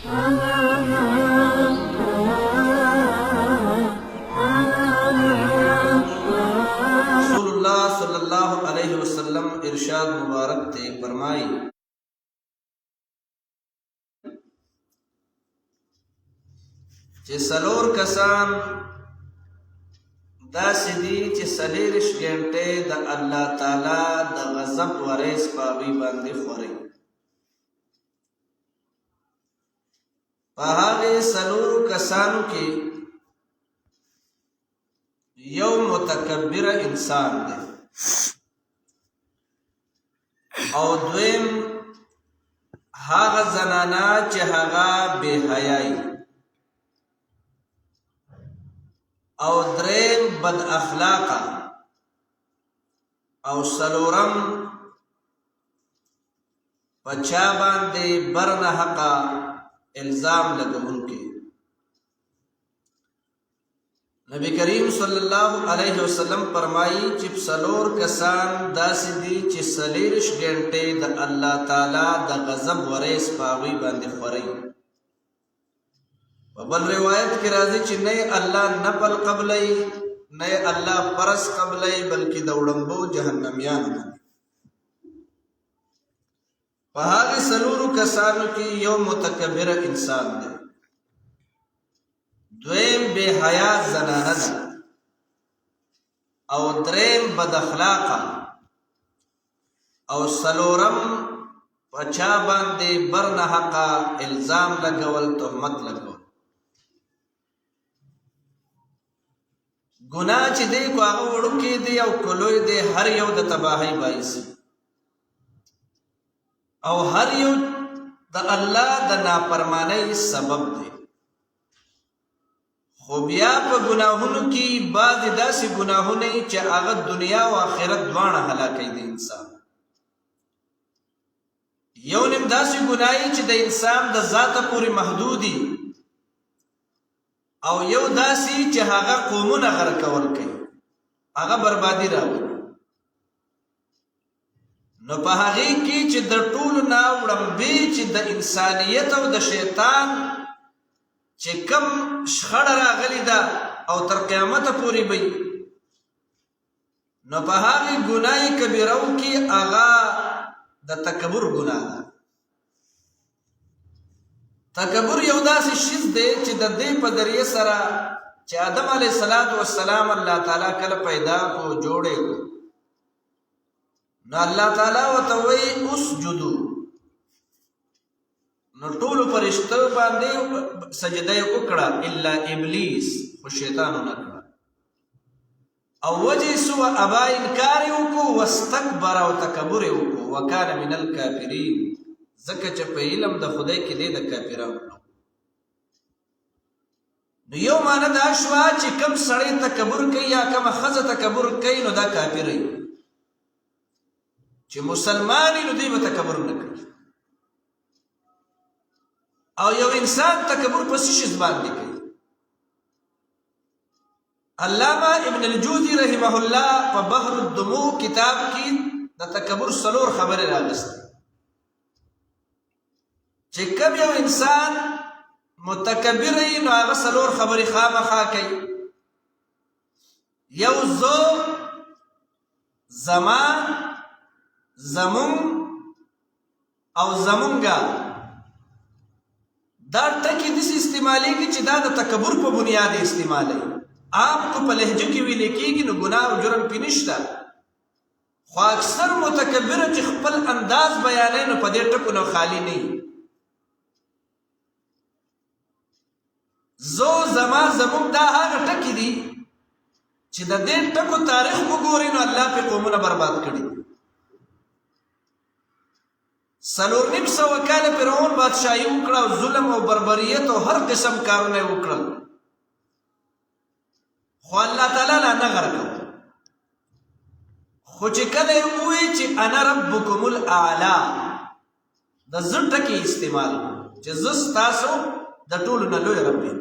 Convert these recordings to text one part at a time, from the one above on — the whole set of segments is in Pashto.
رسول اللہ صلی اللہ علیہ وسلم ارشاد مبارک تے فرمائی چې سلور کسان داسې دي چې څلېرش ګنټې د الله تعالی د غضب وریځ په هغوی باندې خوري. په هغې څلورو کسانو کې یو متکبر انسان دی او دویم هغه زنانه چې هغه بې حیایي او دریم بد اخلاقه او سلورم پچا باندې برنه حقا الزام لګونکي. نبی کریم صلی الله علیه وسلم فرمایي چې سلور کسان داسې دي چې څلېرش ګنټې د الله تعالی د غضب وریځ په هغوی باندې خوري. په بل روایت کې راځي چې نه الله نفل قبلي نه الله فرض قبلي بلکې د وړمبو جهنميان دي. په هغه څلورو کسانو کې یو متکبر انسان دی، دویم بے حیا زنانه ده او دریم بد اخلاقه او سلورم پچا باندې برنه حقا الزام لګول، تهمت لګول. گناہ چې دی کو هغه وړوکی دی او کلوی دی، هر یو د تباہی باعث او هر یو د الله د نافرمانی سبب دی. خو بیا په گناهونو کې بعضې داسې گناهونه چې هغه دنیا او آخرت دواړه هلاکوي د انسان. یو نیم داسې ګناهي چې د انسان د ذاته پورې محدودي او یو داسې چې هغه قومونه غرق کول کوي، هغه بربادي راوړي. نو په هغې کې چې د ټولو نه وړاندې چې د انسانیت او د شیطان چې کم شخړه راغلې ده او تر قیامته پورې به نو په هغې ګناه کبیرو کې هغه د تکبر ګناه ده. تکبر یو داسې شیز دی چې د دې په ذریعه سره چې آدم علیه السلام الله تعالی کله پیدا کو جوړې کو نو الله تعالی ورته وایي اسجدو، نو ټولو فرشتو باندې سجده یې وکړه الا ابلیس، خو شیطان ونه کړه او وجې سو ابا انکار یې وکړو واستکبر او تکبر یې وکړو وکانه من الکافرین، ځکه چې په علم د خدای کې دی د کافرانو. نو یو معنی دا شوه چې کم سړی تکبر کوي یا کمه ښځه تکبر کوي نو دا کافر وي، چې مسلمان وي نو دوی به تکبر نه کوي. او یو انسان تکبر په څه شي باندې کوي؟ علامه ابن الجوزی رحمه الله په بحر الدموع کتاب کې د تکبر څلور خبرې راغستې چې کوم یو انسان متکبر وي نو هغه څلور خبرې خامخا کوي. یو زه، زما، زمون او زمونږه. دا ټکي داسې استعمالېږي چې دا د تکبر په بنیاد استعمالوي. عام کو په لهجه کې ویل کېږي نو ګناه او جرم پې نشته، خو اکثر متکبره چې خپل انداز بیانوي نو په دې ټکو نه خالي نه وي. زو، زما، زمونږ دا هغه ټکي دي چې د دې ټکو تاریخ وګورئ نو الله پې قومونه برباد کړي. 450 کاله فرعون بادشاهي وکړه او ظلم او بربریت او هر قسم کارونه یې وکړل، خو الله تعالی لا نه غرق کړ. خو چې کله یې ووایي چې انا ربکم الاعلی، د زه ټکي استعمال چې زه ستاسو د ټولو نه لوی رب یم.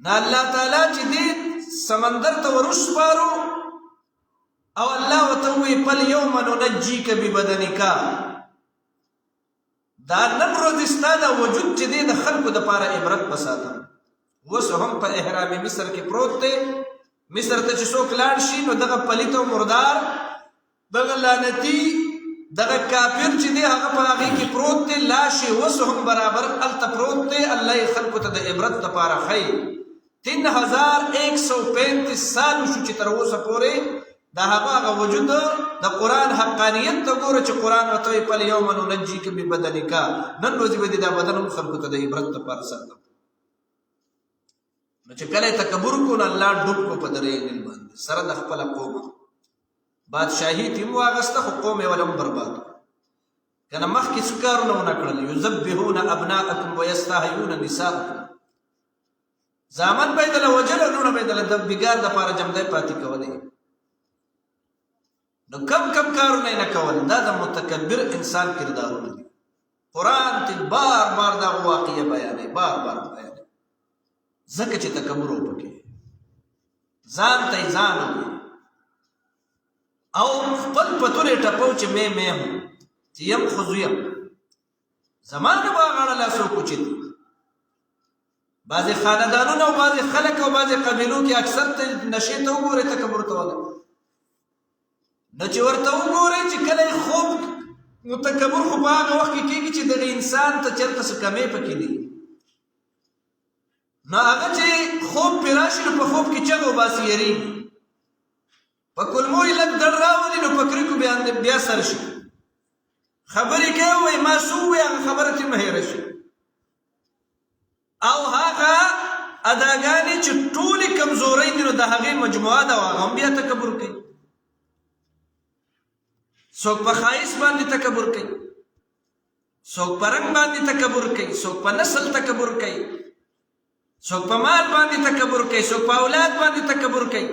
نه الله تعالی چې دې سمندر ته ورسپارو او الله ورته ووایي فالیوم ننجیک ببدنک، دا نن ورځ ستا د وجود چې دی د خلکو دپاره عبرت وساتم. اوس هم په احرام مصر کې پروت دی. مصر ته چې څوک لاړ شي نو دغه پلیت او مردار، دغه لعنتي، دغه کافر چې دی هغه په هغې کې پروت دی، لاش یې اوس هم برابر هلته پروت دی. الله یې خلکو ته د عبرت دپاره ښیي. 3135 سال شو چې تر اوسه پورې دا هغه وجود د قرآن حقانیت ته ګوره چې قرآن ورته وایي فالیوم ننجیک ببدنک. نن ورځې به دې دا بدن هم خلکو ته د عبرت دپاره ساتم. نو چې کله یې تکبر کو نو الله ډوب کو په درې نیل باندې سره د خپله قومه. بادشاهي ته یې واغسته خو قوم یې ول هم برباد که نه مخکې څه کارونه ونه کړل. یذبحون ابناءکم ویستحیون نساءکم. زامن به یې دله وجل او لوڼه به یې دله د بګار دپاره جمدی پاتې کولی. نو کم کم کارونه یې نه کول. دا د متکبر انسان کردارونه دي. قرآن ته بار بار دا واقعه بیانوي، بار بار بیانوي، ځکه چې تکبر وپکې ځان ته یې ځان وي او خپل پتون یې ټپو چې مې هم چې یم خو زه یم زما نه به غاړه لاس وکوچېد. بعضې خاندانونه او بعضې خلک او بعضې قبیلو کې اکثر ته نشې ته وګورئ تکبر ته ولا نو چې ورته وګورئ چې کله یې خوب نو تکبر خو په هغه وخت کې کېږي چې دغه انسان ته چېرته څه کمې پکې دي. نو هغه چې خوب پرې راشي نو په خوب کې چغ وباسي، یېرېږي، په کلمو یې لږ دړ راولي نو په کرکو بیا سر شي، خبرې کوي وایي ما څه ووایي هغه خبره ترې مه هېره شي. او هغه اداګانې چې ټولې کمزورۍ دي نو د هغې مجموعه ده او هغه هم بیا تکبر کوي. څوک په ښایست باندې تکبر کوي، څوک په رنګ باندې تکبر کوي، څوک په نسل تکبر کوي، څوک په مال باندې تکبر کوي، څوک په اولاد باندې تکبر کوي،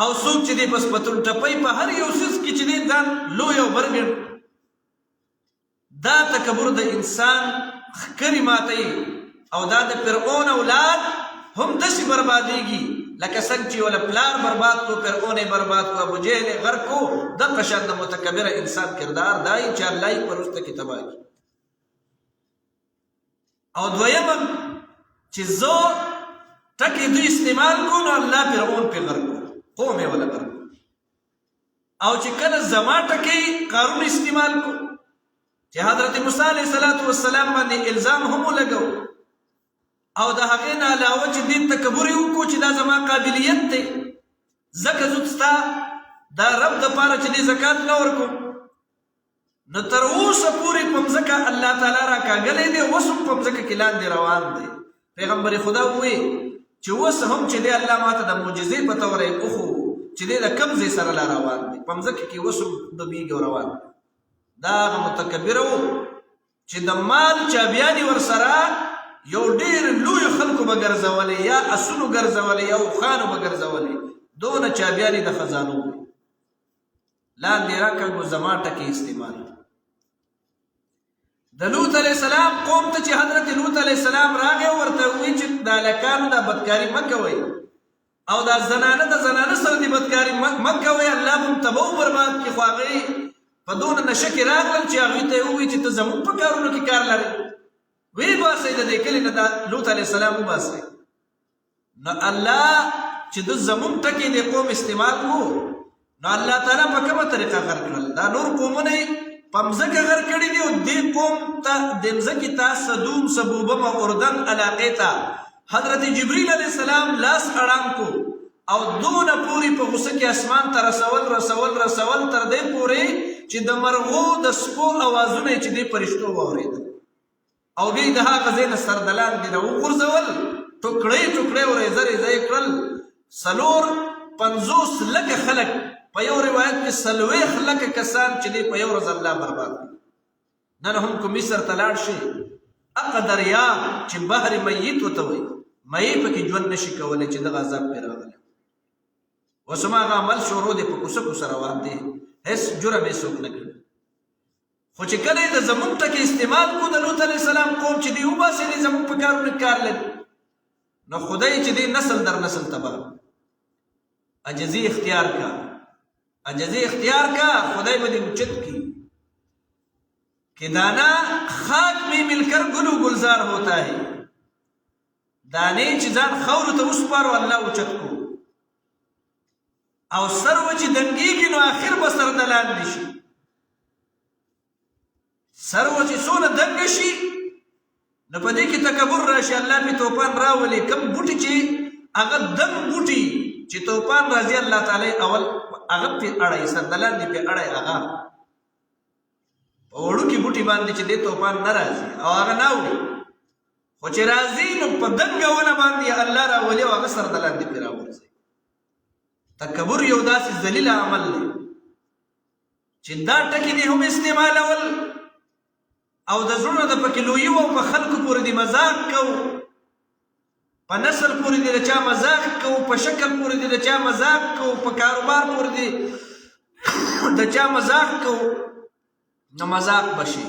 او څوک چې دی بس پتون ټپی په هر یو څیز کې چې دی ځان لوی او برګړ. دا تکبر د انسان ښکرې ماتوي او دا د فرعون اولاد هم داسې بربادېږي لکه څنګه چې ولا پلار برباد کو، فرعون یې برباد کو، ابو جهل یې غرق کو. دغه شان د متکبره انسان کردار دا یي چې الله یې په وروسته کې تباه کړي. او دویمه چې زه ټکې دوی استعمال کو نو الله فرعون پې غرق کو، قوم یې ولا غرق. او چې کله زما ټکې قارون استعمال کو چې حضرت موسی علیه السلام باندې الزام هم ولګو او د هغې نه علاوه چې دې تکبر یې وکړو چې دا زما قابلیت دی ځکه زه ستا دا رب دپاره چې دې زکات نه ورکوم. نو تر اوسه پورې په مځکه الله تعالی راکاږلی دی، اوس هم په مځکه کې لاندې روان دی. پیغمبر خدا ووایي چې اوس هم چې دی الله ماته د معجزې په طور یې وښو چې دی د کوم ځای سره لا روان دی، په مځکه کې اوس هم ډوبېږي او روان دی. دا هغه متکبره و چې د مال چابیانې ورسره یو ډېر لویو خلکو به ګرځولې، یا اسونو ګرځولې یا اوښانو به ګرځولې، دونه چابیانې د خزانو وې. لاندې راکړو زما ټکې استعمال. د لوط علیه السلام قوم ته چې حضرت لوط علیه السلام راغی ورته ووایي چې د هلکانو دا بدکاري مه کوئ او دا زنانه د زنانه سره د بدکاري مه کوئ، الله به هم تباه و برباد کړي. خو هغې په دونه نشه کې راغلل چې هغوی ته یې ووایي چې ته زموږ په کارونو کې کار لرې، وی باسئ د دې کلي نه د لوط علیه السلام وباسئ. نو الله چې د زموږ ټکې د قوم استعمال کړو نو الله تعالی په کومه طریقه غرق کړل. دا نور قومونه یې په مځکه غرق کړي دي او دې قوم ته د مځکې ته صدوم سبوبم او اردن علاقې ته حضرت جبریل علیه السلام لاس اړام کو او دونه پورې په غوسه کې اسمان ته رسول تر دې پورې چې د مرغو د سپو اوازونه چې دې فرشتو واورېدل او بیا د هغه ځای نه سردلان دې راوغورځول، ټوکړې ټوکړې او ریزه ریزه یې کړل. 450 لکه خلک په یو روایت کې 40 لکه کسان چې دې په یو ورځ الله برباد کړي. نن هم که مصر ته لاړ شي هغه دریاب چې بحر میت ورته وایي، مې پکې ژوند نشي کولی چې دغه عذاب پرې راغلی. اوس هم هغه عمل شروع دی، په کوڅه کوڅه روان دی، هېڅ جرم یې څوک نه کوي. خو چې کله یې د زموږ ټکې استعمال کو د لوط علیه السلام قوم چې دی وباسي دی زموږ په کارونو کې کار لري، نو خدای چې دی نسل در نسل تباه. عجزي اختیار کا، عجزي اختیار کا، خدای به دې اوچت کړي. कि दाना खाक में मिलकर गुलू गुलजार होता है। दाने چې ځان خاورو ته وسپارو الله اوچت کو او سر و چې دنګېږي نو آخر به سر د لاندې شي. سر و چې څونه دنګه شي نو په دې کې تکبر راشي، الله پې توپان راولي. کم بوټي چې هغه دنګ بوټي چې توپان راځي الله تعالی اول هغه پې اړی، سر د لاندې پې اړی. هغه په وړوکي بوټي باندې چې دې توپان نه راځي او هغه نه اوړي، خو چې راځي نو په دنګه ونه باندې الله راولي او هغه سر د لاندې پې راغورځوي. تکبر یو داسې ذلیل عمل دی چې دا ټکي دې هم استعمالول او د زړونو د پکې لویي او په خلکو پورې دې مذاق کوو، په نسل پورې دې د چا مذاق کوو، په شکل پورې دې د چا مذاق کوو، په کاروبار پورې دې د چا مذاق کوو، نو مذاق بشي.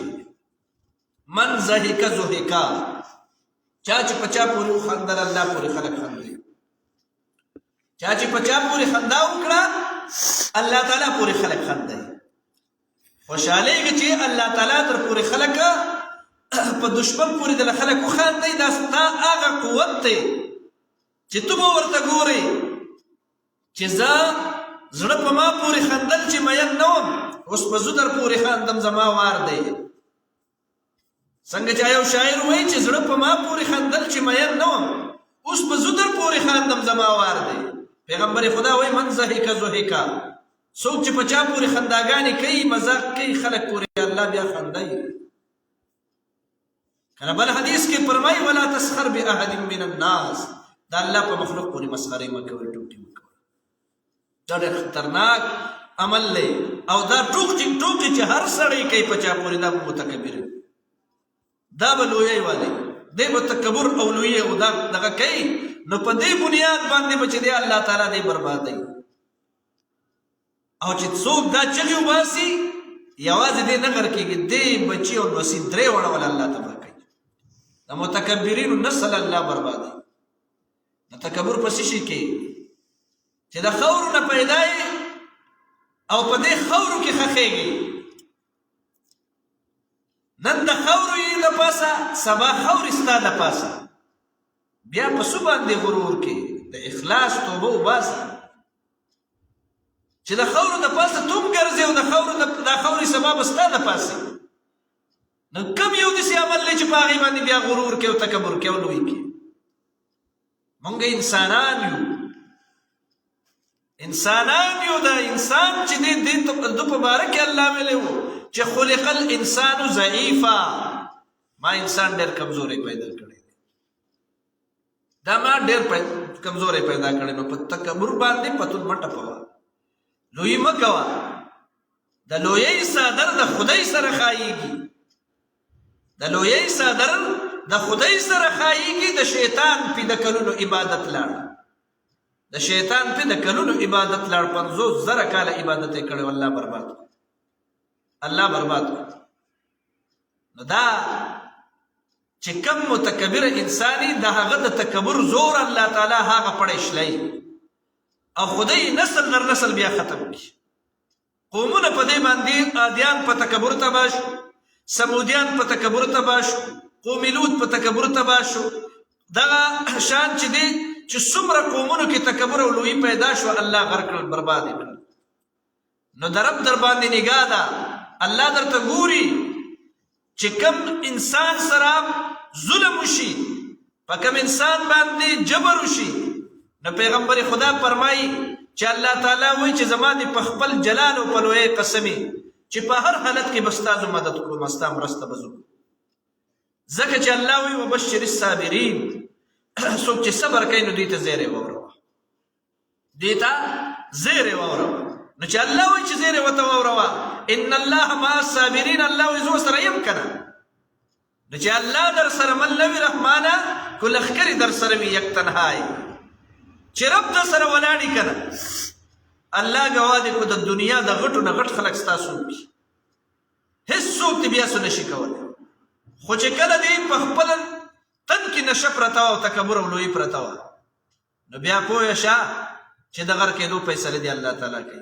من ضحک ضحکا، چا چې په چا پورې وخندل الله پورې خلک خندي، چا چې په چا پورې خندا وکړه الله تعالی پورې خلک خندي. خوشحالېږي چې الله تعالی در پورې خلک په دشمن پورې د خلک وخاندي. دا ستا هغه قوت دی چې ته به ورته ګورې چې زه زړه په ما پورې خندل چې مین نه وم، اوس به زه در پورې خاندم، زما وار دی. څنګه چې یو شاعر وایي چې زړه په ما پورې خندل چې مین نه وم، اوس به زه در پورې خاندم، زما وار دی. پیغمبر خدا وایي من ضحک ضحکا، څوک چې په چا پورې خنداګانې کوي، مذاق کوي، خلک پورې الله بیا خندوي. کنه بل حدیث کې فرمایي ولا تسخر باحد من الناس، دا الله په مخلوق پورې مسخرې مه کوئ، ټوکې مه کوئ. دا ډېر خطرناک عمل دی او دا ټوکې چې هر سړی کوي په چا پورې، دا به متکبر وي، دا به لویۍ والی دی، به تکبر او لویۍ او دغه کوي. نو په دې بنیاد باندې به چې دی الله تعالی دی بربادوي. او چې څوک دا چغې وباسي یوازې دې نه غر کېږي، دې بچي او لوسي درې وړول الله تباه کوي. د متکبرینو نسل الله بربادوي. د تکبر په څه شي کې چې د خاورو نه پیدا او په دې خاورو کې ښخېږي. نن د خاورو یې د پاسه، سبا خاورې ستا د پاسه، بیا په څه باندې غرور کې د اخلاص توبه وباسه چې د خاورو د پاسه توم ګرځې او د خاورې سبا به ستا د پاسې. نو کم یو داسې عمل دی چې په هغې باندې بیا غرور کې او تکبر کې او لوی کې. مونږ انسانان یو، انسانان یو. دا انسان چې دی د په باره کې الله ویلی و چې خلق الانسان ضعیفا، ما انسان ډېر کمزوری پیدا کړی دی، دا ما ډېر کمزوری پیدا کړی. نو په تکبر باندې پتون مه ټپوه، لوی مه کوه. د لویۍ صادر د خدای سره خایېږي، د لویۍ صادر د خدای سره خایېږي. د شیطان پې د کلونو عبادت لاړ، د شیطان پې د کلونو عبادت لاړ، 50,000 کاله عبادت یې کړی، الله برباد کړ، الله برباد کړ. نو دا چې کم متکبر انسانی د هغه د تکبر زور الله تعالی هغه پړی شلی او خدای نسل در نسل بیا ختم کی. قومونه په دې باندې عادیان په تکبر تباه شو، سمودیان په تکبر تباه شو، قوم لوط په تکبر تباه شو. دغه شان چې دی چې څومره قومونو کې تکبر او لویي پیدا شو الله غرق کړل، برباد کړل. نو د رب در باندې نگاه ده، الله درته ګوري چې کم انسان سره ظلم وشي، په کم انسان باندې جبر وشي. نو پیغمبر خدا فرمایي چې الله تعالی وایي چې زما دې په خپل جلال او په لویۍ قسمي چې په هر حالت کې به ستاسو مدد کوم، ستا مرسته به زه ځکه چې الله وایي وبشر الصابرین، څوک چې صبر کوي نو دوی ته زیری واوروه، دوی ته زیری واوروه. نو چې الله وایي چې زیری ورته واوروه، ان الله مع الصابرین، الله وایي زه سره یم که نه. نو چې الله در سره مل نه وي رحمانه، کو لښکرې در سره وي یک تنهای، چې رب در سره ولاړي که نه. الله ګواه دی کو د دنیا د غټو نه غټ خلک ستا څوک وي، هېڅوک دې بیا څه نشي کولی. خو چې کله دې په خپل تن کې نشه پرته وه او تکبر او لویي پرته وه، نو بیا پوه شه چې د غر کېدو فیصله دی الله تعالی کوي.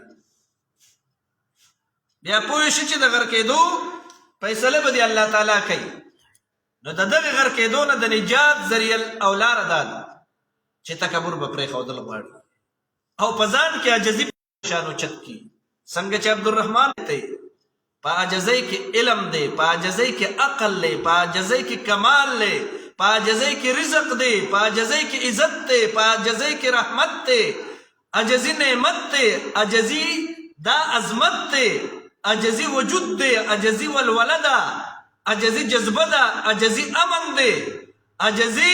بیا پوه شي چې د غر کېدو فیصله به دی الله تعالی کوي. نو د دغه غر کېدو نه د نجات ذریعه او لاره دا ده چې تکبر به پرېښودل غواړي او په ځان کې عاجزي شان اوچت کړي. څنګه چې عبدالرحمن دی په عاجزۍ کې علم دی، په عاجزۍ کې عقل دی، په عاجزۍ کې کمال دی، په عاجزۍ کې رزق دی، په عاجزۍ کې عزت دی، په عاجزۍ کې رحمت دی. عاجزي نعمت دی، عاجزي دا عظمت دی، عاجزي وجود دی، عاجزي ولوله ده، عاجزي جذبه ده، عاجزي امن دی، عاجزي